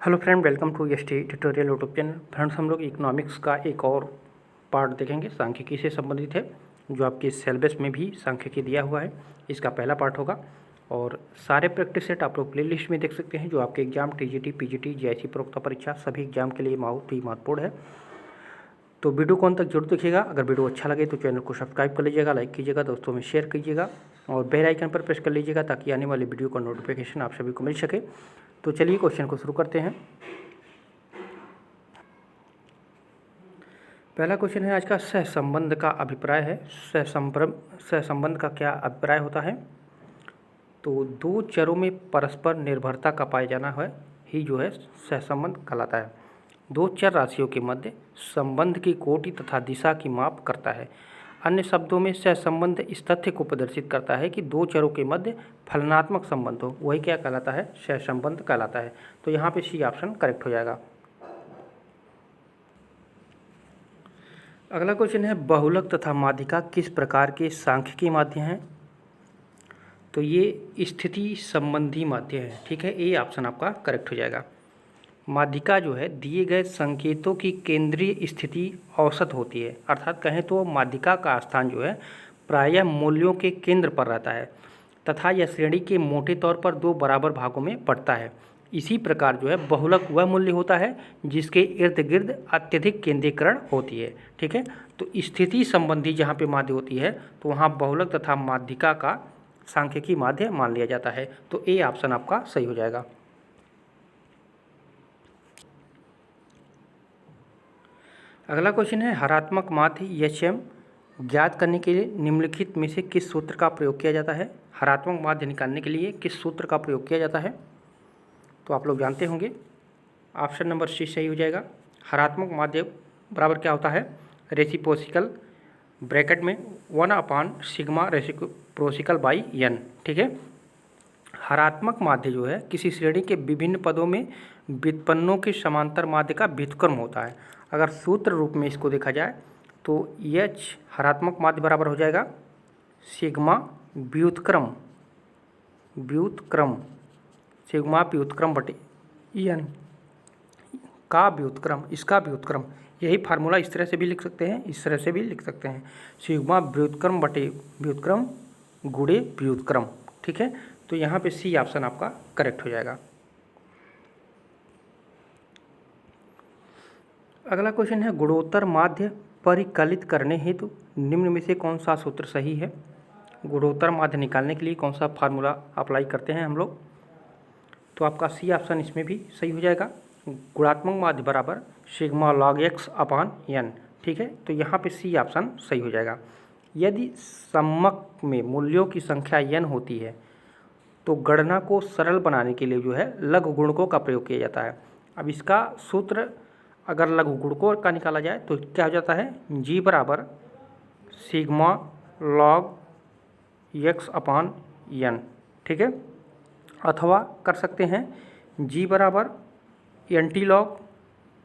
Hello friend, welcome to ST tutorial YouTube channel. Friends, हम लोग economics का एक और पार्ट देखेंगे, सांख्यिकी से संबंधित है, जो आपके सिलेबस में भी सांख्यिकी दिया हुआ है। इसका पहला पार्ट होगा और सारे प्रैक्टिस सेट आप लोग प्लेलिस्ट में देख सकते हैं, जो आपके एग्जाम टीजीटी, पीजीटी, जेआईसी प्रोक्ता परीक्षा सभी एग्जाम के लिए बहुत ही महत्वपूर्ण है। तो वीडियो को अंत तक जरूर देखिएगा। अगर वीडियो अच्छा लगे तो चैनल को सब्सक्राइब कर लीजिएगा, लाइक कीजिएगा, दोस्तों में शेयर कीजिएगा और बेल आइकन पर प्रेस कर लीजिएगा ताकि आने वाली वीडियो का नोटिफिकेशन आप सभी को मिल सके। तो चलिए क्वेश्चन को शुरू करते हैं। पहला क्वेश्चन है आज का, सहसंबंध का अभिप्राय है। सहसंबंध का क्या अभिप्राय होता है? तो दो चरों में परस्पर निर्भरता का पाया जाना है ही जो है सहसंबंध कहलाता है। दो चर राशियों के मध्य संबंध की कोटि तथा दिशा की माप करता है। अन्य शब्दों में सहसंबंध इस तथ्य को प्रदर्शित करता है कि दो चरों के मध्य फलनात्मक संबंध हो, वही क्या कहलाता है? सहसंबंध कहलाता है। तो यहाँ पे सी ऑप्शन करेक्ट हो जाएगा। अगला क्वेश्चन है, बहुलक तथा माध्यिका किस प्रकार के सांख्यिकी माध्य हैं? तो ये स्थिति संबंधी माध्य है। ठीक है, ए ऑप्शन आपका करेक्ट हो जाएगा। माध्यिका जो है दिए गए संकेतों की केंद्रीय स्थिति औसत होती है, अर्थात कहें तो माध्यिका का स्थान जो है प्रायः मूल्यों के केंद्र पर रहता है तथा यह श्रेणी के मोटे तौर पर दो बराबर भागों में बढ़ता है। इसी प्रकार जो है बहुलक वह मूल्य होता है जिसके इर्द गिर्द अत्यधिक केंद्रीकरण होती है। ठीक है, तो स्थिति संबंधी जहाँ पे माध्य होती है तो वहाँ बहुलक तथा माध्यिका का सांख्यिकी माध्य मान लिया जाता है। तो ए ऑप्शन आपका सही हो जाएगा। अगला क्वेश्चन है, हरात्मक माध्य HM ज्ञात करने के लिए निम्नलिखित में से किस सूत्र का प्रयोग किया जाता है? हरात्मक माध्य निकालने के लिए किस सूत्र का प्रयोग किया जाता है? तो आप लोग जानते होंगे, ऑप्शन नंबर सी सही हो जाएगा। हरात्मक माध्य बराबर क्या होता है? रेसिप्रोसिकल ब्रैकेट में 1/σ रेसिप्रोसिकल बाई n। ठीक है, हरात्मक माध्य जो है किसी श्रेणी के विभिन्न पदों में व्युत्पन्नों के समांतर माध्य का व्युत्क्रम होता है। अगर सूत्र रूप में इसको देखा जाए तो H हरात्मक माध्य बराबर हो जाएगा सिग्मा व्युत्क्रम सिग्मा व्युत्क्रम बटे n का व्युत्क्रम, इसका व्युत्क्रम। यही फार्मूला इस तरह से भी लिख सकते हैं, इस तरह से भी लिख सकते हैं, सिग्मा व्युत्क्रम बटे व्युत्क्रम गुणे व्युत्क्रम। ठीक है, तो यहाँ पे सी ऑप्शन आपका करेक्ट हो जाएगा। अगला क्वेश्चन है, गुणोत्तर माध्य परिकलित करने हेतु निम्न में से कौन सा सूत्र सही है? गुणोत्तर माध्य निकालने के लिए कौन सा फार्मूला अप्लाई करते हैं हम लोग? तो आपका सी ऑप्शन इसमें भी सही हो जाएगा। गुणात्मक माध्य बराबर सिग्मा log x अपान n। ठीक है, तो यहाँ पे सी ऑप्शन सही हो जाएगा। यदि सम्मक में मूल्यों की संख्या n होती है तो गणना को सरल बनाने के लिए जो है लघु गुणकों का प्रयोग किया जाता है। अब इसका सूत्र अगर लघु गुणकों का निकाला जाए तो क्या हो जाता है? g बराबर सिग्मा log x अपान n। ठीक है, अथवा कर सकते हैं g बराबर nt log,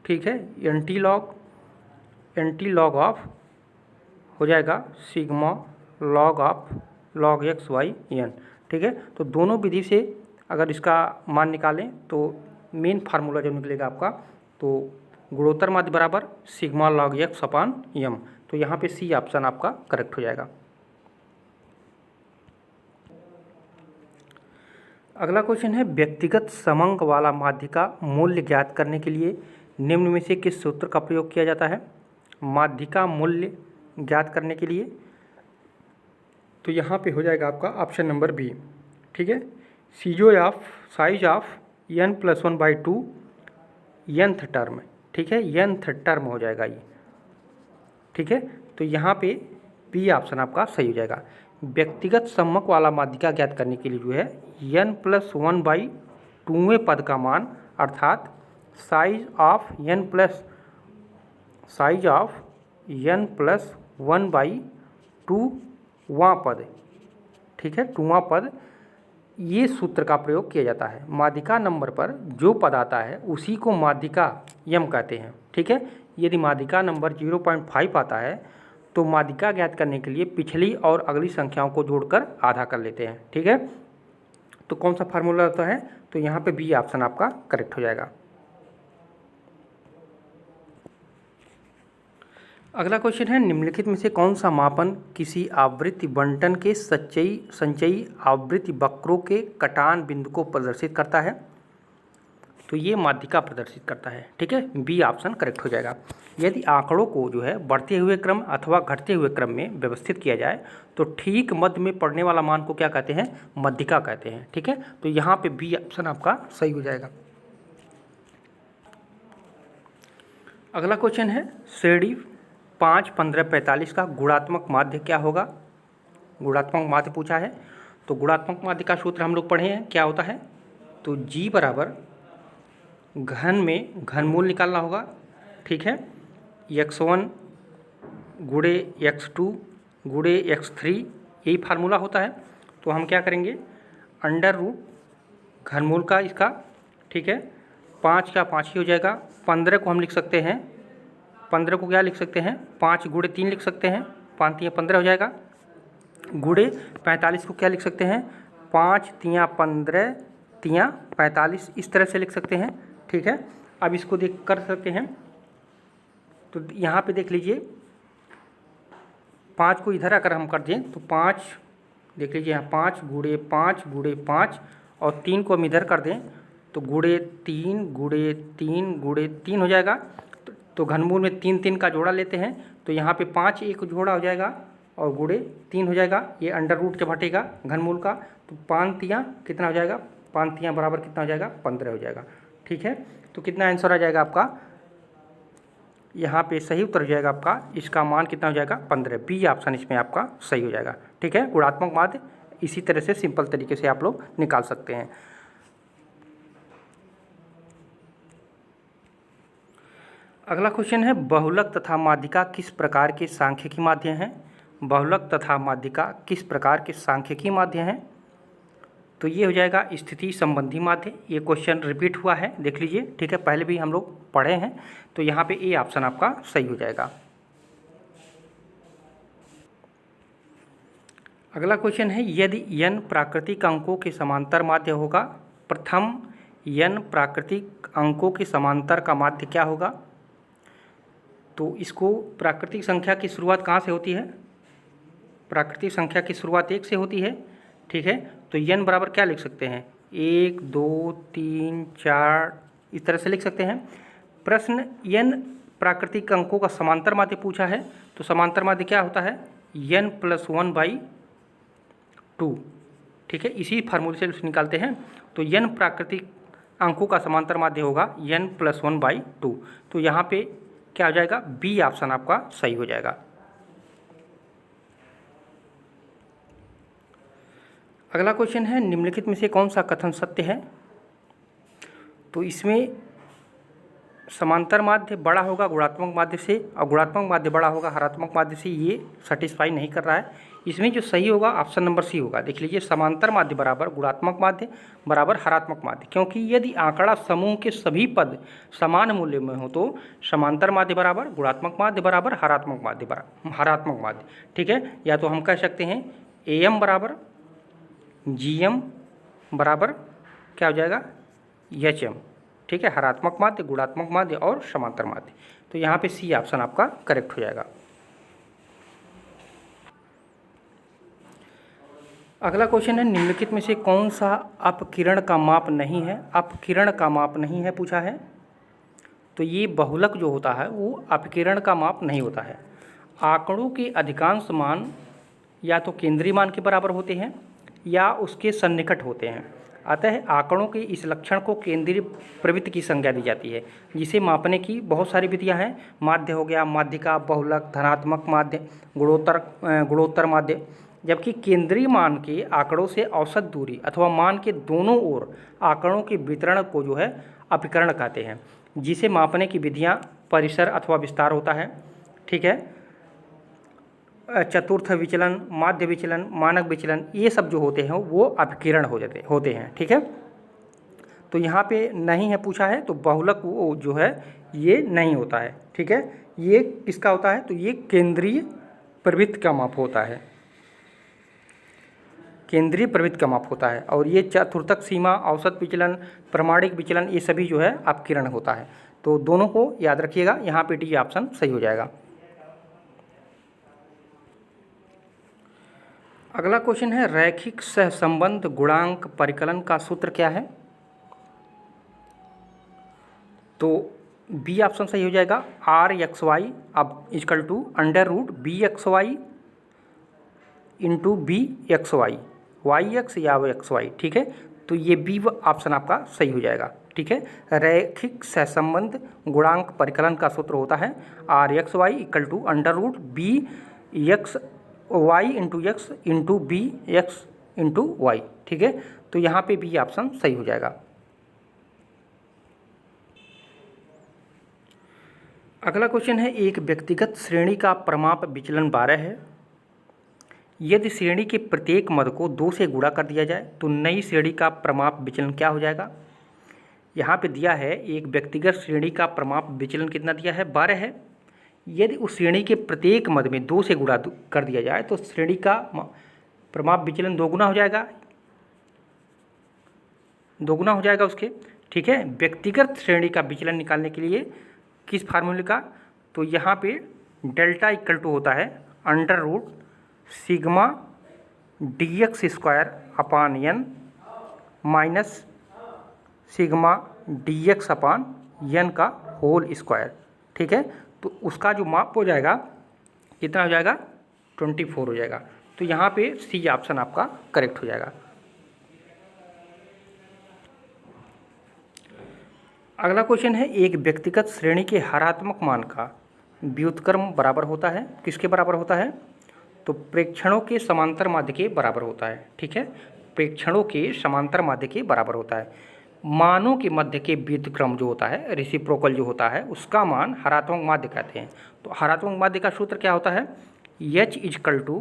ठीक है, nt log ऑफ हो जाएगा sigma log of log x by n। ठीक है, तो दोनों विधि से अगर इसका मान निकालें तो मेन फार्मूला जो निकलेगा आपका, तो गुणोत्तर माध्य बराबर सिग्मा log x अपान m। तो यहाँ पे सी ऑप्शन आपका करेक्ट हो जाएगा। अगला क्वेश्चन है, व्यक्तिगत समंक वाला माध्य का मूल्य ज्ञात करने के लिए निम्न में से किस सूत्र का प्रयोग किया जाता है? माध्य का मूल्य ज्ञात करने के लिए तो यहाँ पे हो जाएगा आपका ऑप्शन नंबर बी। ठीक है, size of n+1/2 nth term. ठीक है, nth टर्म हो जाएगा ये। ठीक है, तो यहाँ पे बी ऑप्शन आपका सही हो जाएगा। व्यक्तिगत सम्मक वाला माध्यिका ज्ञात करने के लिए जो है n+1/2वें पद का मान, अर्थात साइज ऑफ n+1/2वां पद। ठीक है, 2वां पद, ये सूत्र का प्रयोग किया जाता है। माध्यिका नंबर पर जो पद आता है उसी को माध्यिका यम कहते हैं। ठीक है, यदि माध्यिका नंबर 0.5 आता है तो माध्यिका ज्ञात करने के लिए पिछली और अगली संख्याओं को जोड़कर आधा कर लेते हैं। ठीक है, तो कौन सा फार्मूला होता है? तो यहाँ पे बी ऑप्शन आपका करेक्ट हो जाएगा। अगला क्वेश्चन है, निम्नलिखित में से कौन सा मापन किसी आवृत्ति बंटन के संचयी आवृत्ति वक्रों के कटान बिंदु को प्रदर्शित करता है? तो ये माध्यिका प्रदर्शित करता है। ठीक है, बी ऑप्शन करेक्ट हो जाएगा। यदि आंकड़ों को जो है बढ़ते हुए क्रम अथवा घटते हुए क्रम में व्यवस्थित किया जाए तो ठीक मध्य में पड़ने वाला मान को क्या कहते हैं? माध्यिका कहते हैं। ठीक है, तो यहाँ पे बी ऑप्शन आपका सही हो जाएगा। अगला क्वेश्चन है, श्रेणी 5, 15, 45 का गुणात्मक माध्य क्या होगा? गुणात्मक माध्य पूछा है। तो गुणात्मक माध्य का सूत्र हम लोग पढ़े हैं, क्या होता है? तो जी बराबर घन में घनमूल निकालना होगा। ठीक है, x1 गुणे x2 गुणे x3 यही फार्मूला होता है। तो हम क्या करेंगे, अंडर रूट घनमूल का इसका, ठीक है, 5 का 5 ही हो जाएगा। 15 को हम लिख सकते हैं, 15 को क्या लिख सकते हैं, 5 गुणे 3 लिख सकते हैं, 5 तियाँ 15 हो जाएगा। गुणे 45 को क्या लिख सकते हैं, 5 तियाँ 15 तियाँ 45, इस तरह से लिख सकते हैं। ठीक है, अब इसको देख कर सकते हैं। तो यहाँ पे देख लीजिए, 5 को इधर आकर हम कर दें तो 5 देख लीजिए, यहाँ 5 गुणे 5 गुणे 5 और 3 को हम इधर कर दें तो गुणे 3 गुणे 3 गुणे 3 हो जाएगा। तो घनमूल में 3 3 का जोड़ा लेते हैं तो यहाँ पे 5 एक जोड़ा हो जाएगा और गुणे 3 हो जाएगा। ये अंडर रूट जब हटेगा घनमूल का तो 5 तियाँ कितना हो जाएगा, 5 तियाँ बराबर कितना हो जाएगा, 15 हो जाएगा। ठीक है, तो कितना आंसर आ जाएगा आपका, यहाँ पे सही उत्तर हो जाएगा आपका, इसका मान कितना हो जाएगा, 15। बी ऑप्शन इसमें आपका सही हो जाएगा। ठीक है, गुणात्मक माध्य इसी तरह से सिंपल तरीके से आप लोग निकाल सकते हैं। अगला क्वेश्चन है, बहुलक तथा माध्यिका किस प्रकार के सांख्यिकी माध्य हैं? बहुलक तथा माध्यिका किस प्रकार के सांख्यिकी माध्य हैं? तो ये हो जाएगा स्थिति संबंधी माध्य। ये क्वेश्चन रिपीट हुआ है, देख लीजिए। ठीक है, पहले भी हम लोग पढ़े हैं, तो यहाँ पे ए ऑप्शन आपका सही हो जाएगा। अगला क्वेश्चन है, यदि n प्राकृतिक अंकों के समांतर माध्य होगा, प्रथम n प्राकृतिक अंकों के समांतर का माध्य क्या होगा? तो इसको प्राकृतिक संख्या की शुरुआत कहाँ से होती है? प्राकृतिक संख्या की शुरुआत 1 से होती है। ठीक है, तो n बराबर क्या लिख सकते हैं, 1 2 3 4 इस तरह से लिख सकते हैं। प्रश्न n प्राकृतिक अंकों का समांतर माध्य पूछा है, तो समांतर माध्य क्या होता है, n + 1/2। ठीक है, इसी फार्मूले से निकालते हैं। तो n प्राकृतिक अंकों का समांतर माध्य होगा n + 1/2। तो यहाँ पे क्या हो जाएगा, बी ऑप्शन आपका सही हो जाएगा। अगला क्वेश्चन है, निम्नलिखित में से कौन सा कथन सत्य है? तो इसमें समांतर माध्य बड़ा होगा गुणात्मक माध्य से और गुणात्मक माध्य बड़ा होगा हरात्मक माध्य से, ये सेटिस्फाई नहीं कर रहा है। इसमें जो सही होगा ऑप्शन नंबर सी होगा। देख लीजिए, समांतर माध्य बराबर गुणात्मक माध्य बराबर हरात्मक माध्य, क्योंकि यदि आंकड़ा समूह के सभी पद समान मूल्य में हो तो समांतर माध्य बराबर गुणात्मक माध्य बराबर हरात्मक माध्य बराबर हरात्मक माध्य। ठीक है, या तो हम कह सकते हैं AM बराबर GM बराबर क्या हो जाएगा, HM। ठीक है, हरात्मक माध्य, गुणात्मक माध्य और समांतर माध्य। तो यहाँ पे सी ऑप्शन आपका करेक्ट हो जाएगा। अगला क्वेश्चन है, निम्नलिखित में से कौन सा अपकिरण का माप नहीं है? अपकिरण का माप नहीं है पूछा है। तो ये बहुलक जो होता है वो अपकिरण का माप नहीं होता है। आंकड़ों के अधिकांश मान या तो केंद्रीय मान के बराबर होते हैं या उसके सन्निकट होते हैं। अतः आंकड़ों के इस लक्षण को केंद्रीय प्रवृत्ति की संज्ञा दी जाती है, जिसे मापने की बहुत सारी विधियां हैं। माध्य हो गया, माध्यिका, बहुलक, धनात्मक माध्य, गुणोत्तर माध्य। जबकि केंद्रीय मान के आंकड़ों से औसत दूरी अथवा मान के दोनों ओर आंकड़ों के वितरण को जो है अपकरण कहते हैं, जिसे मापने की विधियां परिसर अथवा विस्तार होता है। ठीक है, चतुर्थ विचलन, माध्य विचलन, मानक विचलन, ये सब जो होते हैं वो अपकिरण होते हैं। ठीक है, तो यहाँ पे नहीं है पूछा है, तो बहुलक वो जो है ये नहीं होता है। ठीक है, ये किसका होता है, तो ये केंद्रीय प्रवृत्ति का माप होता है, केंद्रीय प्रवृत्ति का माप होता है। और ये चतुर्थक सीमा, औसत विचलन, प्रमाणिक विचलन, ये सभी जो है अपकिरण होता है। तो दोनों को याद रखिएगा, यहाँ पे डी ऑप्शन सही हो जाएगा। अगला क्वेश्चन है रैखिक सहसंबंध गुणांक परिकलन का सूत्र क्या है? तो बी ऑप्शन सही हो जाएगा, आर एक्स वाई अब equal to under root b x y into b x y, y x या एक्स वाई, ठीक है। तो ये बी ऑप्शन आपका सही हो जाएगा, ठीक है। रैखिक सहसंबंध गुणांक परिकलन का सूत्र होता है r x y equal to under root b x y into b x into y, ठीक है। तो यहाँ पे बी ऑप्शन सही हो जाएगा। अगला क्वेश्चन है एक व्यक्तिगत श्रेणी का प्रमाप विचलन 12 है। यदि श्रेणी के प्रत्येक मद को 2 से गुणा कर दिया जाए तो नई श्रेणी का प्रमाप विचलन क्या हो जाएगा? यहाँ पे दिया है एक व्यक्तिगत श्रेणी का प्रमाप विचलन कितना दिया है, 12 है। यदि उस श्रेणी के प्रत्येक मद में 2 से गुणा कर दिया जाए तो श्रेणी का प्रमाप विचलन 2 गुना हो जाएगा, 2 गुना हो जाएगा उसके, ठीक है। व्यक्तिगत श्रेणी का विचलन निकालने के लिए किस फार्मूले का? तो यहाँ पे डेल्टा इक्वल टू होता है under root sigma D X square upon N minus sigma D X upon N का होल स्क्वायर, ठीक है। तो उसका जो माप हो जाएगा कितना हो जाएगा, 24 हो जाएगा। तो यहाँ पे सी ऑप्शन आपका करेक्ट हो जाएगा। अगला क्वेश्चन है एक व्यक्तिगत श्रेणी के हरात्मक मान का व्युत्क्रम बराबर होता है, किसके बराबर होता है? तो प्रेक्षणों के समांतर माध्य के बराबर होता है, ठीक है। प्रेक्षणों के समांतर माध्य के बराबर होता है। मानों के मध्य के व्युत्क्रम जो होता है, रेसिप्रोकल जो होता है, उसका मान हरात्मक माध्य कहते हैं। तो हरात्मक माध्य का सूत्र क्या होता है? H equal to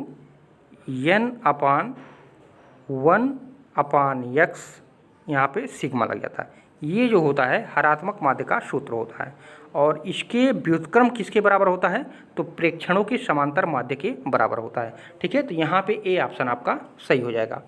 n upon 1 upon x, यहाँ पे सिग्मा लग जाता है। ये जो होता है हरात्मक माध्य का सूत्र होता है। और इसके व्युत्क्रम किसके बराबर होता है? तो प्रेक्षणों के समांतर माध्य के बराबर होता है, ठीक है। तो यहाँ पे ए ऑप्शन आपका सही हो जाएगा।